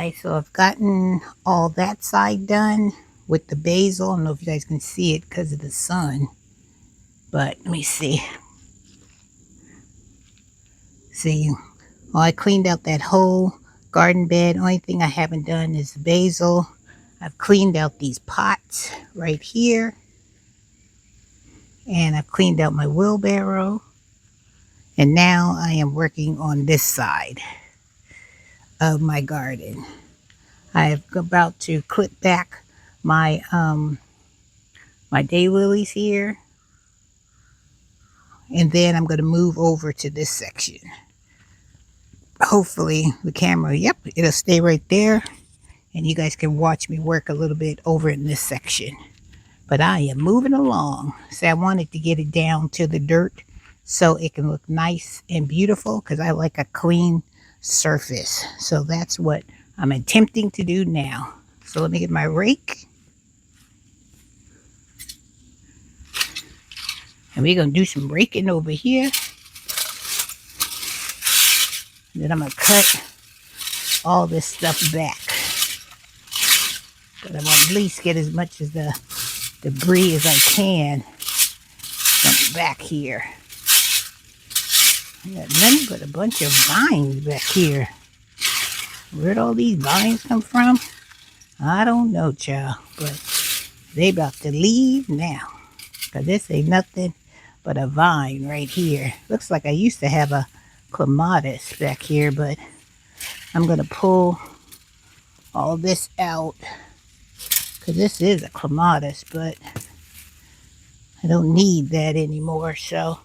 Alright, so I've gotten all that side done with the basil. I don't know if you guys can see it because of the sun, but let me see. See, well, I cleaned out that whole garden bed. Only thing I haven't done is the basil. I've cleaned out these pots right here, and I've cleaned out my wheelbarrow, and now I am working on this side of my garden. I'm about to clip back my my daylilies here, and then I'm going to move over to this section. Hopefully the camera, yep, it'll stay right there, and you guys can watch me work a little bit over in this section. But I am moving along. See, I wanted to get it down to the dirt so it can look nice and beautiful, because I like a clean surface. So that's what I'm attempting to do now. So let me get my rake. And we're going to do some raking over here. And then I'm going to cut all this stuff back. But I want to at least get as much of the debris as I can from back here. I got nothing but a bunch of vines back here. Where'd all these vines come from? I don't know, child. But they about to leave now. Because this ain't nothing but a vine right here. Looks like I used to have a clematis back here, but I'm going to pull all this out. Because this is a clematis, but I don't need that anymore. So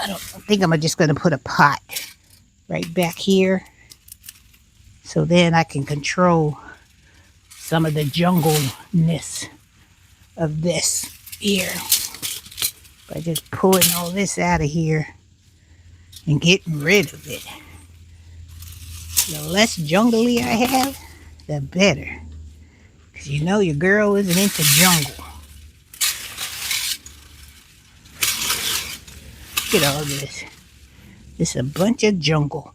I think I'm just going to put a pot right back here. So then I can control some of the jungleness of this here. By just pulling all this out of here and getting rid of it. The less jungly I have, the better. Because you know your girl isn't into jungle. Look at all this. It's a bunch of jungle.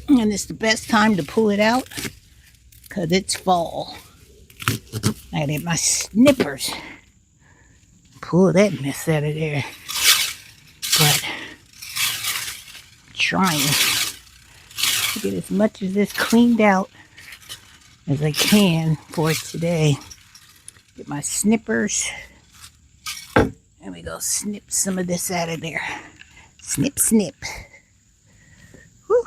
And it's the best time to pull it out because it's fall. I gotta get my snippers. Pull that mess out of there. But I'm trying to get as much of this cleaned out as I can for today. Get my snippers. And we go snip some of this out of there. Snip, snip. Whew.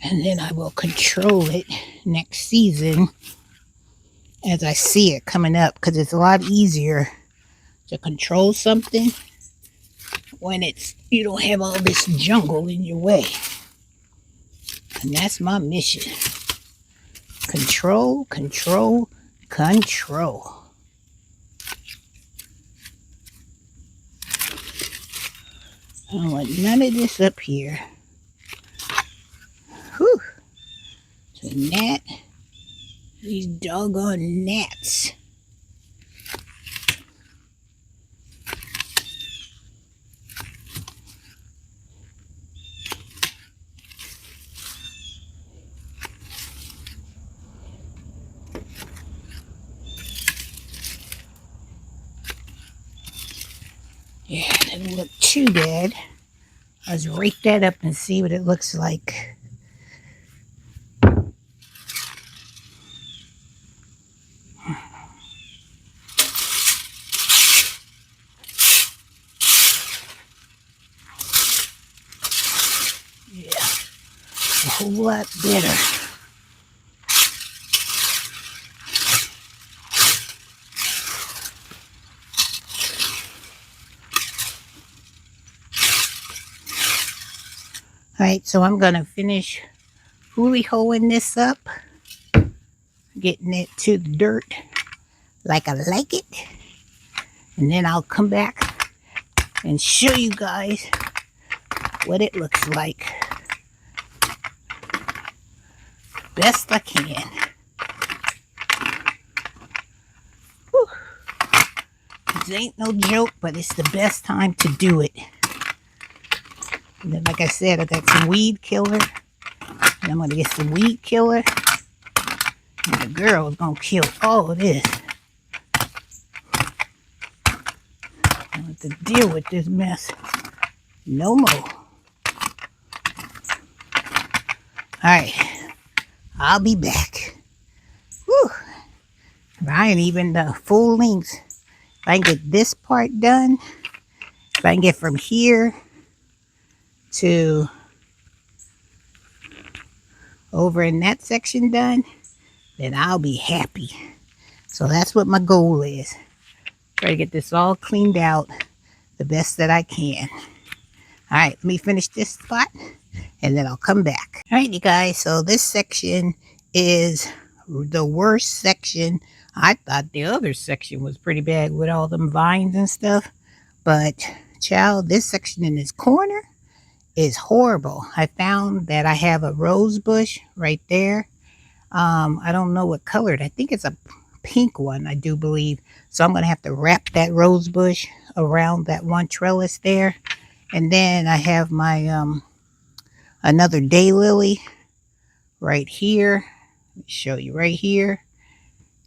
And then I will control it next season as I see it coming up, because it's a lot easier to control something when you don't have all this jungle in your way. And that's my mission. Control, control, control. I don't want none of this up here. Whew. Between that, these doggone gnats. Yeah, it doesn't look too bad. Let's rake that up and see what it looks like. Yeah, a whole lot better. Alright, so I'm going to finish hooey-hoeing this up. Getting it to the dirt like I like it. And then I'll come back and show you guys what it looks like. Best I can. weeds ain't no joke, but it's the best time to do it. And then, like I said, I got some weed killer. And I'm going to get some weed killer. And the girl is going to kill all of this. I don't have to deal with this mess no more. Alright, I'll be back. Whew. I ain't even the full length. If I can get this part done, if I can get from here to over in that section done, then I'll be happy. So that's what my goal is. Try to get this all cleaned out the best that I can. All right, let me finish this spot and then I'll come back. All right, you guys, so this section is the worst section. I thought the other section was pretty bad with all them vines and stuff, but child, this section in this corner is horrible. I found that I have a rose bush right there. I don't know what colored. I think it's a pink one, I do believe. So I'm going to have to wrap that rose bush around that one trellis there. And then I have my another daylily right here. Let me show you right here.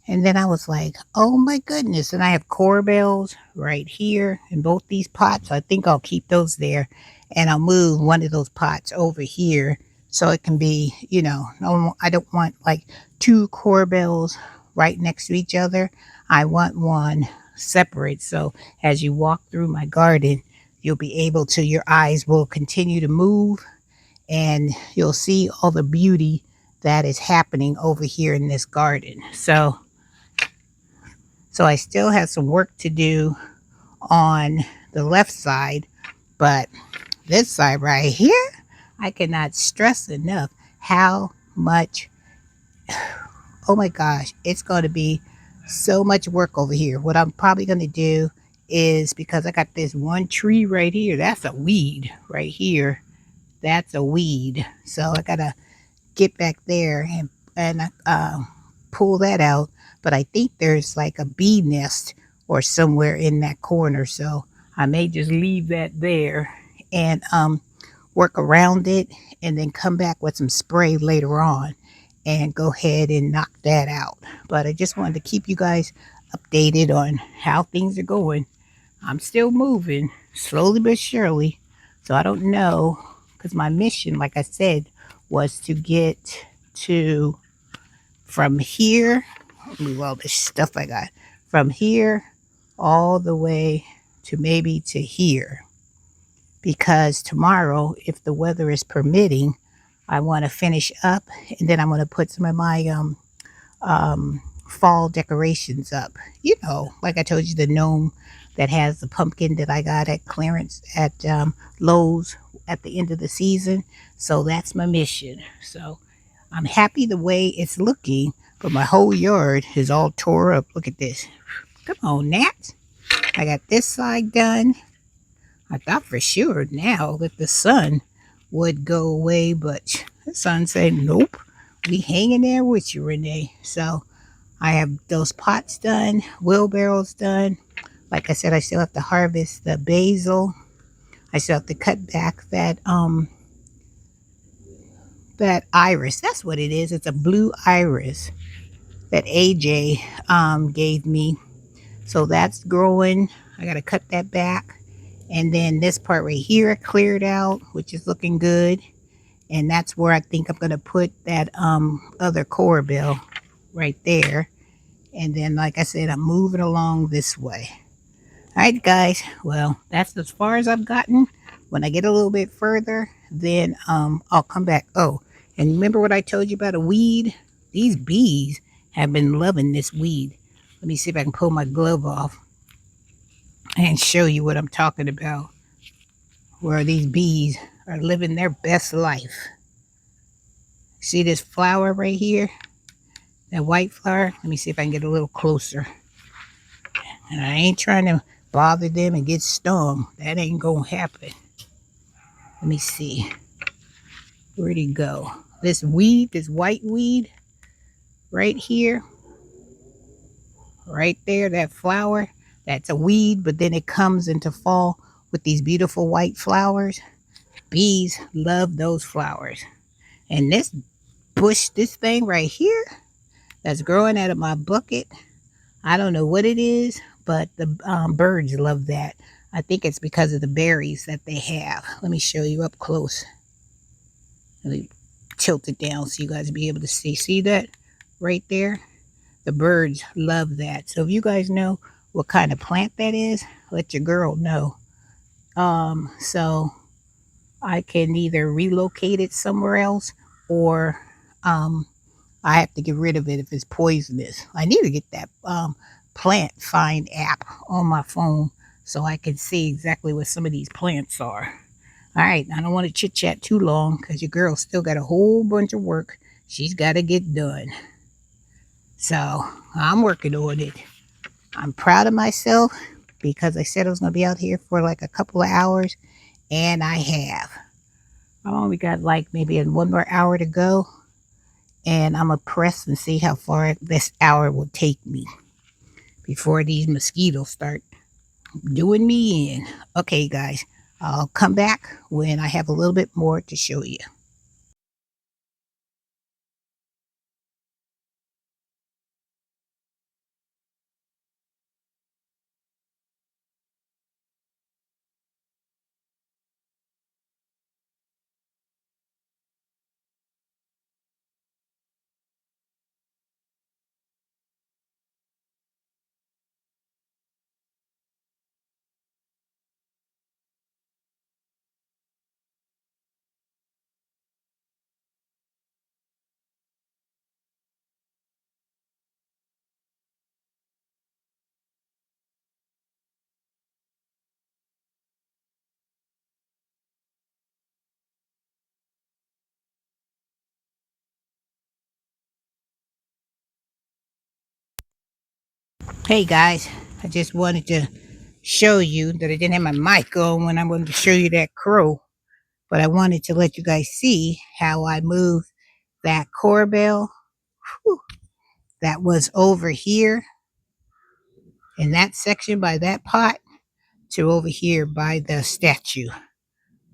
And then I was like, oh my goodness. And I have corbels right here in both these pots. I think I'll keep those there. And I'll move one of those pots over here so it can be, you know, I don't want like two corbels right next to each other. I want one separate. So as you walk through my garden, you'll be able to, your eyes will continue to move and you'll see all the beauty that is happening over here in this garden. So I still have some work to do on the left side, but this side right here, I cannot stress enough how much, oh my gosh, it's going to be so much work over here. What I'm probably going to do is, because I got this one tree right here, that's a weed right here. That's a weed. So I got to get back there and pull that out. But I think there's like a bee nest or somewhere in that corner. So I may just leave that there and work around it and then come back with some spray later on and go ahead and knock that out. But I just wanted to keep you guys updated on how things are going. I'm still moving slowly but surely. So I don't know, because my mission, like I said, was to get to from here, move all this stuff I got, from here all the way to maybe to here. Because tomorrow, if the weather is permitting, I want to finish up and then I'm going to put some of my fall decorations up. You know, like I told you, the gnome that has the pumpkin that I got at clearance at Lowe's at the end of the season. So that's my mission. So I'm happy the way it's looking, but my whole yard is all tore up. Look at this. Come on, Nat. I got this side done. I thought for sure now that the sun would go away, but the sun said, nope, we hanging there with you, Renee. So I have those pots done, wheelbarrows done. Like I said, I still have to harvest the basil. I still have to cut back that iris. That's what it is. It's a blue iris that AJ gave me. So that's growing. I got to cut that back. And then this part right here I cleared out, which is looking good. And that's where I think I'm going to put that other corbel right there. And then, like I said, I'm moving along this way. All right, guys. Well, that's as far as I've gotten. When I get a little bit further, then I'll come back. Oh, and remember what I told you about a weed? These bees have been loving this weed. Let me see if I can pull my glove off and show you what I'm talking about. Where these bees are living their best life. See this flower right here? That white flower? Let me see if I can get a little closer. And I ain't trying to bother them and get stung. That ain't gonna happen. Let me see. Where'd he go? This weed, this white weed right here. Right there, that flower. That's a weed, but then it comes into fall with these beautiful white flowers. Bees love those flowers. And this bush, this thing right here that's growing out of my bucket, I don't know what it is, but the birds love that. I think it's because of the berries that they have. Let me show you up close. Let me tilt it down so you guys be able to see. See that right there? The birds love that. So if you guys know what kind of plant that is, let your girl know. So I can either relocate it somewhere else, or I have to get rid of it if it's poisonous. I need to get that plant find app on my phone so I can see exactly what some of these plants are. All right, I don't want to chit chat too long because your girl still got a whole bunch of work she's got to get done. So I'm working on it. I'm proud of myself because I said I was going to be out here for like a couple of hours, and I have. I've only got like maybe one more hour to go, and I'm going to press and see how far this hour will take me before these mosquitoes start doing me in. Okay, guys, I'll come back when I have a little bit more to show you. Hey guys, I just wanted to show you that I didn't have my mic on when I wanted to show you that crow, but I wanted to let you guys see how I moved that corbel that was over here in that section by that pot to over here by the statue.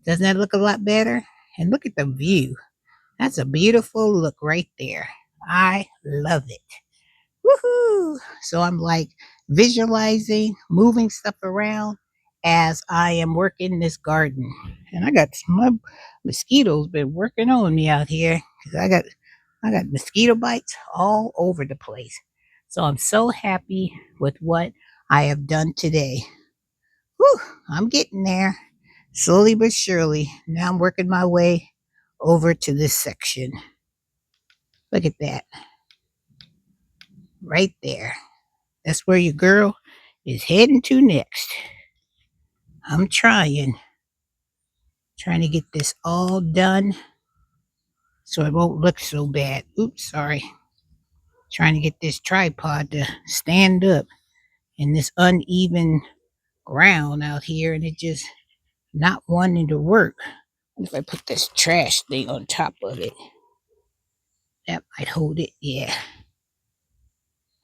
Doesn't that look a lot better? And look at the view. That's a beautiful look right there. I love it. Woohoo! So I'm like visualizing, moving stuff around as I am working this garden. And I got some mosquitoes been working on me out here because I got mosquito bites all over the place. So I'm so happy with what I have done today. Whew, I'm getting there slowly but surely. Now I'm working my way over to this section. Look at that right there. That's where your girl is heading to next. I'm trying to get this all done so it won't look so bad. Oops, sorry. Trying to get this tripod to stand up in this uneven ground out here, and it just not wanting to work. What if I put this trash thing on top of it? That might hold it. Yeah,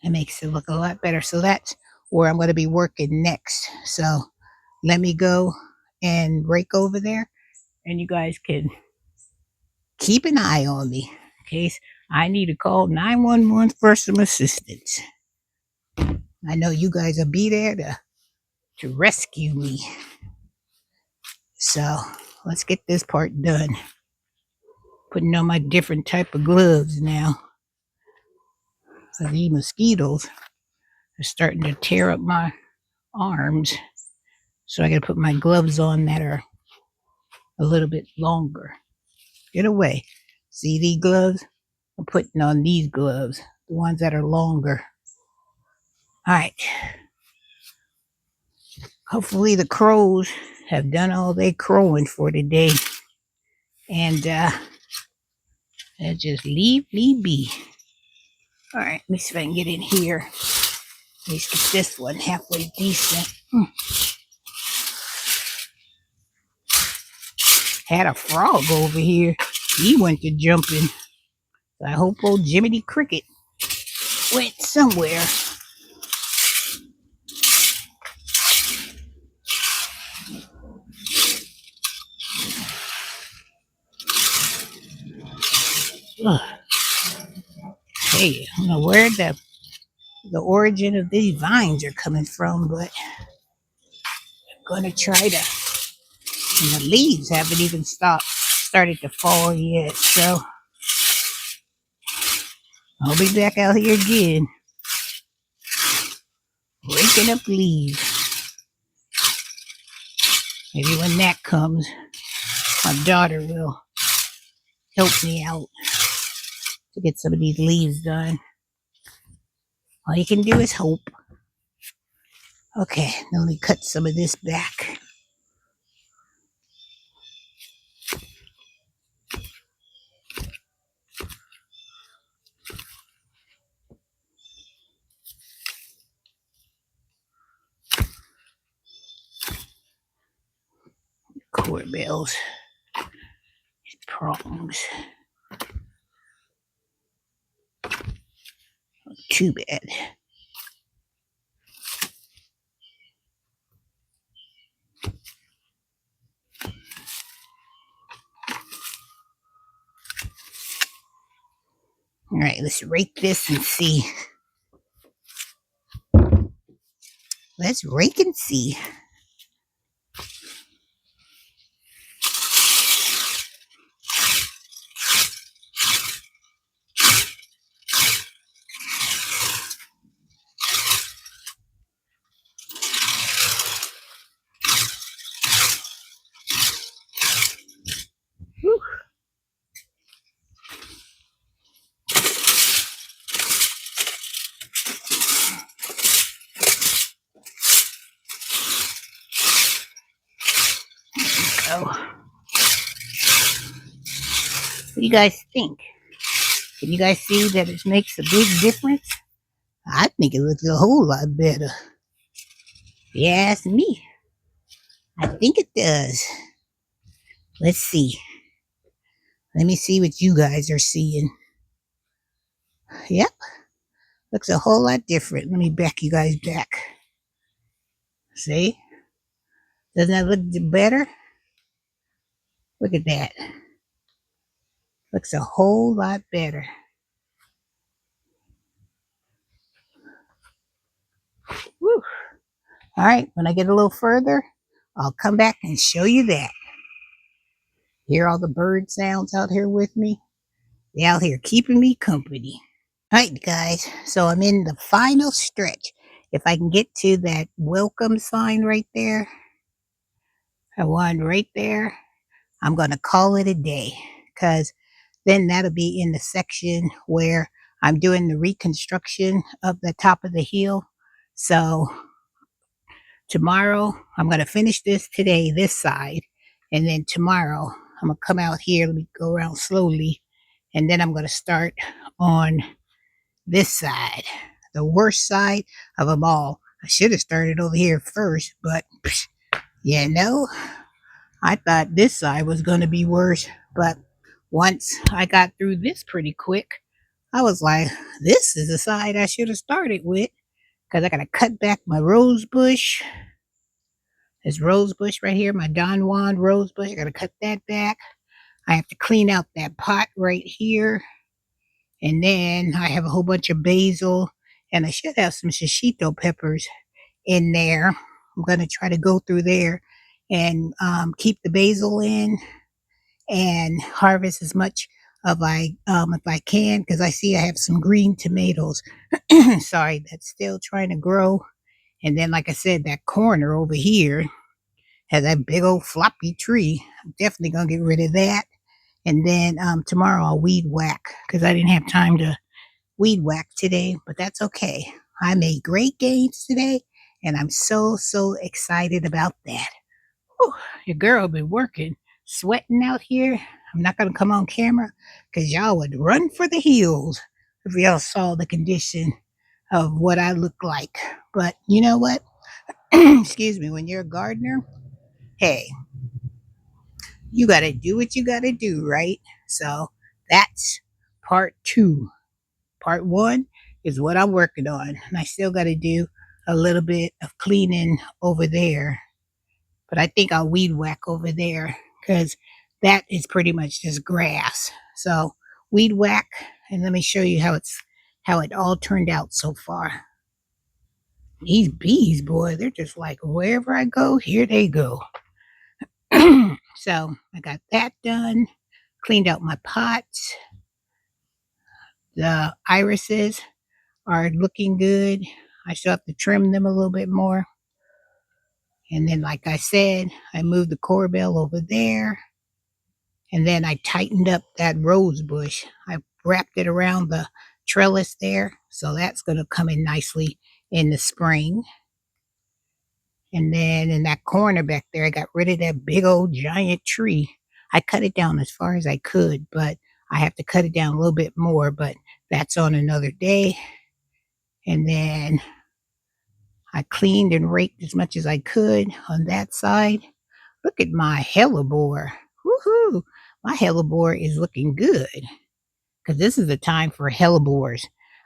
that makes it look a lot better. So that's where I'm going to be working next. So let me go and rake over there, and you guys can keep an eye on me in case I need to call 911 for some assistance. I know you guys will be there to rescue me. So let's get this part done. Putting on my different type of gloves now. So these mosquitoes are starting to tear up my arms. So I gotta put my gloves on that are a little bit longer. Get away. See these gloves? I'm putting on these gloves, the ones that are longer. All right. Hopefully the crows have done all they crowing for today. And they'll just leave me be. All right, let me see if I can get in here. At least get this one halfway decent. Had a frog over here. He went to jumping. So I hope old Jiminy Cricket went somewhere. Ugh. Hey, I don't know where the origin of these vines are coming from, but I'm gonna try to. And the leaves haven't even started to fall yet, so I'll be back out here again, raking up leaves. Maybe when that comes, my daughter will help me out to get some of these leaves done. All you can do is hope. Okay, now let me cut some of this back. Corbells, prongs. Too bad. All right, let's rake this and see. Let's rake and see. Whew. So, what do you guys think? Can you guys see that it makes a big difference? I think it looks a whole lot better. If you ask me, I think it does. Let's see. Let me see what you guys are seeing. Yep, looks a whole lot different. Let me back you guys back. See? Doesn't that look better? Look at that. Looks a whole lot better. Woo. All right, when I get a little further, I'll come back and show you that. Hear all the bird sounds out here with me? They're out here keeping me company. All right, guys, so I'm in the final stretch. If I can get to that welcome sign right there, that one right there, I'm going to call it a day, because then that'll be in the section where I'm doing the reconstruction of the top of the hill. So tomorrow, I'm going to finish this today, this side, and then tomorrow, I'm going to come out here. Let me go around slowly, and then I'm going to start on this side, the worst side of them all. I should have started over here first, but you know, I thought this side was going to be worse. But once I got through this pretty quick, I was like, this is the side I should have started with, because I got to cut back my rose bush. This rose bush right here, my Don Juan rose bush, I got to cut that back. I have to clean out that pot right here. And then I have a whole bunch of basil, and I should have some shishito peppers in there. I'm going to try to go through there and keep the basil in and harvest as much of if I can, because I see I have some green tomatoes. Sorry, that's still trying to grow. And then, like I said, that corner over here has that big old floppy tree. I'm definitely going to get rid of that. And then tomorrow I'll weed whack, because I didn't have time to weed whack today, but that's okay. I made great gains today, and I'm so excited about that. Whew, your girl been working, sweating out here. I'm not going to come on camera because y'all would run for the hills if y'all saw the condition of what I look like. But you know what? Excuse me, when you're a gardener, hey, you got to do what you got to do, right? So that's part 2. Part 1 is what I'm working on. And I still got to do a little bit of cleaning over there. But I think I'll weed whack over there, because that is pretty much just grass. So weed whack, and let me show you how it all turned out so far. These bees, boy, they're just like wherever I go, here they go. So I got that done, cleaned out my pots. The irises are looking good. I still have to trim them a little bit more. And then, like I said, I moved the corbel over there. And then I tightened up that rose bush. I wrapped it around the trellis there. So that's going to come in nicely in the spring. And then in that corner back there, I got rid of that big old giant tree. I cut it down as far as I could, but I have to cut it down a little bit more, but that's on another day. And then I cleaned and raked as much as I could on that side. Look at my hellebore. Woohoo! My hellebore is looking good because this is the time for hellebores.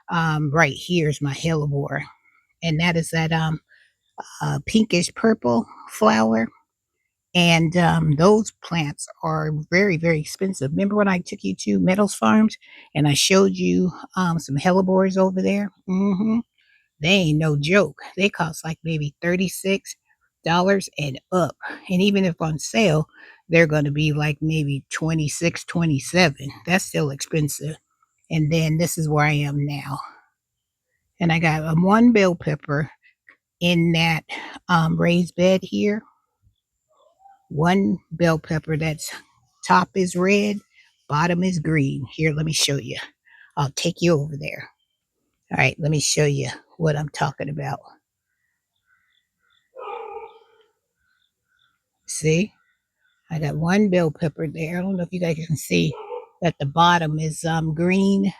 Right here is my hellebore, and that is that pinkish purple flower. And those plants are very, very expensive. Remember when I took you to Meadows Farms and I showed you some hellebores over there? They ain't no joke. They cost like maybe $36 and up. And even if on sale, they're going to be like maybe 26, 27. That's still expensive. And then this is where I am now. And I got one bell pepper in that raised bed here. One bell pepper that's top is red, bottom is green. Here, let me show you. I'll take you over there. All right, let me show you what I'm talking about. See? I got one bell pepper there. I don't know if you guys can see that the bottom is green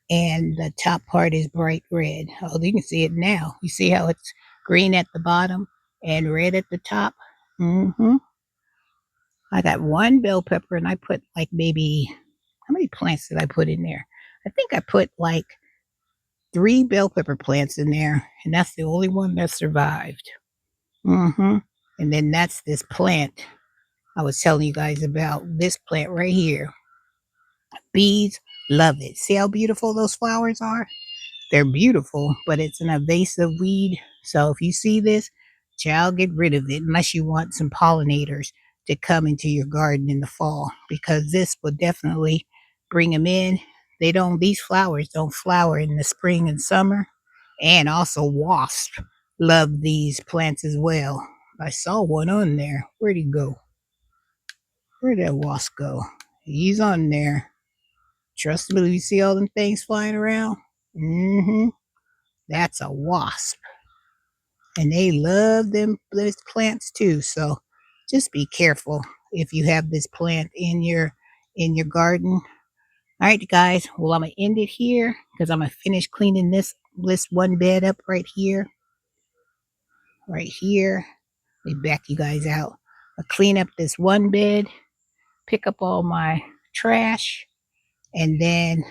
and the top part is bright red. Oh, you can see it now. You see how it's green at the bottom and red at the top? I got one bell pepper and I put like maybe, how many plants did I put in there? I think I put like 3 bell pepper plants in there, and that's the only one that survived. And then that's this plant I was telling you guys about, this plant right here. Bees love it. See how beautiful those flowers are? They're beautiful, but it's an invasive weed. So if you see this, child, get rid of it unless you want some pollinators to come into your garden in the fall, because this will definitely bring them in. These flowers don't flower in the spring and summer. And also wasps love these plants as well. I saw one on there. Where'd he go? Where'd that wasp go? He's on there. Trust me, you see all them things flying around? That's a wasp. And they love those plants too. So just be careful if you have this plant in your garden. All right, guys. Well, I'm gonna end it here because I'm gonna finish cleaning this one bed up right here. Right here. Let me back you guys out. I'll clean up this one bed, pick up all my trash, and then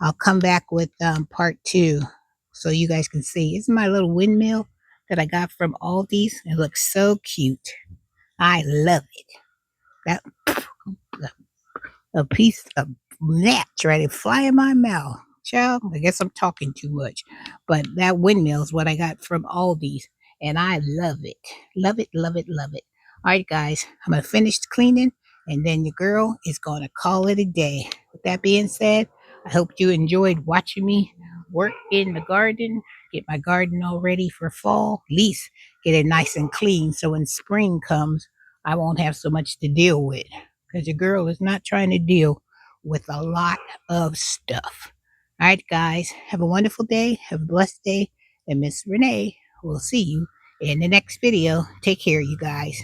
I'll come back with part 2 so you guys can see. It's my little windmill that I got from Aldi's. It looks so cute. I love it. That a piece of gnats ready to fly in my mouth. Child, I guess I'm talking too much. But that windmill is what I got from Aldi's. And I love it. Love it, love it, love it. All right, guys. I'm going to finish cleaning. And then your girl is going to call it a day. With that being said, I hope you enjoyed watching me work in the garden. Get my garden all ready for fall. At least get it nice and clean. So when spring comes, I won't have so much to deal with. Because your girl is not trying to deal with a lot of stuff. All right, guys. Have a wonderful day. Have a blessed day. And Miss Renee will see you in the next video. Take care, you guys.